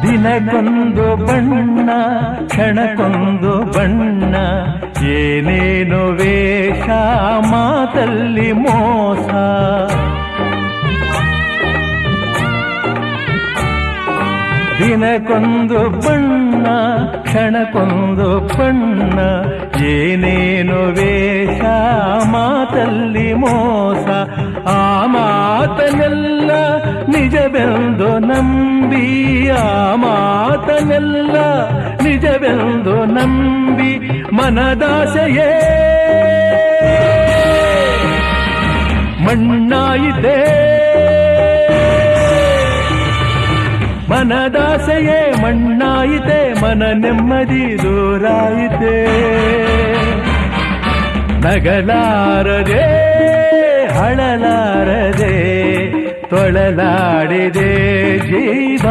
ದಿನಕ್ಕೊಂದು ಬಣ್ಣ ಕ್ಷಣಕ್ಕೊಂದು ಬಣ್ಣ ಏನೇನು ವೇಷ ಮಾತಲ್ಲಿ ಮೋಸ ದಿನಕ್ಕೊಂದು ಬಣ್ಣ ಕ್ಷಣಕ್ಕೊಂದು ಬಣ್ಣ ಏನೇನು ವೇಷ ಮಾತಲ್ಲಿ ಮೋಸ ಆ ಮಾತನೆಲ್ಲ ನಿಜವೆಂದು ನಂಬಿ ಆ ಮಾತನೆಲ್ಲ ನಿಜವೆಂದು ನಂಬಿ ಮನದಾಸೆಯೇ ಮಣ್ಣಾಯಿತೆ ಮನದಾಸೆಯೇ ಮಣ್ಣಾಯಿತೆ ಮನ ನೆಮ್ಮದಿ ದೂರಾಯಿತೆ ನಗಲಾರದೆ ಹಳಲಾರದೆ ತೊಳಲಾಡಿದೆ ಜೀವ